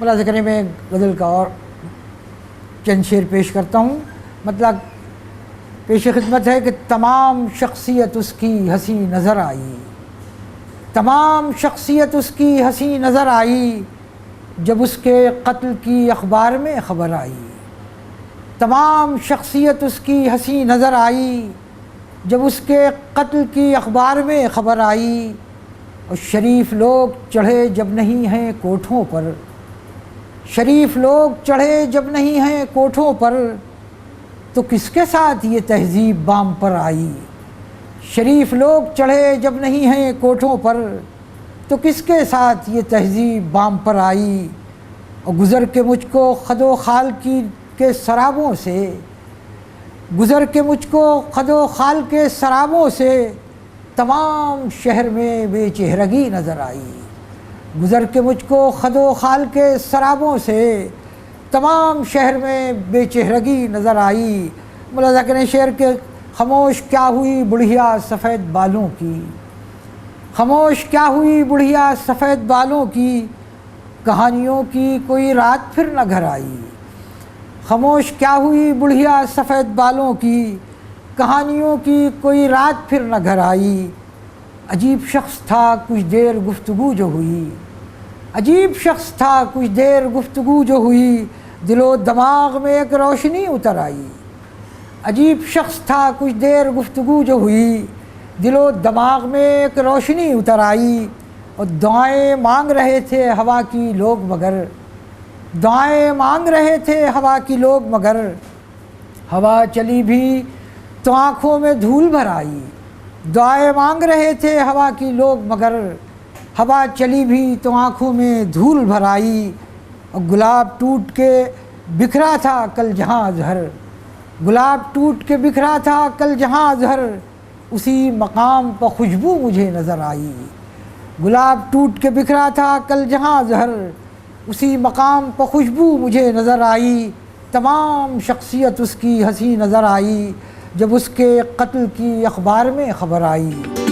मुलाज़ा करें, मैं गज़ल का और चंद शेर पेश करता हूँ। मतलब पेश खिदमत है कि तमाम शख्सियत उसकी हंसी नज़र आई, तमाम शख्सियत उसकी हंसी नज़र आई जब उसके कत्ल की अखबार में ख़बर आई। तमाम शख्सियत उसकी हंसी नज़र आई जब उसके कत्ल की अखबार में ख़बर आई। और शरीफ लोग चढ़े जब नहीं हैं कोठों पर, शरीफ लोग चढ़े जब नहीं हैं कोठों पर, तो किसके साथ ये तहज़ीब बाम पर आई। शरीफ लोग चढ़े जब नहीं हैं कोठों पर, तो किसके साथ ये तहज़ीब बाम पर आई। और गुज़र के मुझको खदो खाल के शराबों से, गुज़र के मुझको खदो खाल के शराबों से तमाम शहर में बेचेहरगी नज़र आई। गुज़र के मुझको खदो खाल के शराबों से तमाम शहर में बेचेहरगी नज़र आई। मुलाज़ा करें शेर के, खामोश क्या हुई बुढ़िया सफ़ेद बालों की, खामोश क्या हुई बुढ़िया सफ़ेद बालों की, कहानियों की कोई रात फिर न घर आई। खामोश क्या हुई बुढ़िया सफ़ेद बालों की, कहानियों की कोई रात फिर न घर आई। अजीब शख्स था कुछ देर गुफ्तगू जो हुई, अजीब शख्स था कुछ देर गुफ्तगू जो हुई, दिलो दिमाग में एक रोशनी उतर आई। अजीब शख्स था कुछ देर गुफ्तगू जो हुई, दिलो दिमाग में एक रोशनी उतर आई। और दुआएं मांग रहे थे हवा की लोग मगर, दुआएं मांग रहे थे हवा की लोग मगर, हवा चली भी तो आँखों में धूल भर आई। दुआएं मांग रहे थे हवा की लोग मगर, हवा चली भी तो आँखों में धूल भर आई। और गुलाब टूट के बिखरा था कल जहाँ अज़हर, गुलाब टूट के बिखरा था कल जहाँ अज़हर, उसी मकाम पर खुशबू मुझे नज़र आई। गुलाब टूट के बिखरा था कल जहाँ अज़हर, उसी मकाम पर खुशबू मुझे नज़र आई। तमाम शख्सियत उसकी हंसी नज़र आई जब उसके कत्ल की अखबार में ख़बर आई।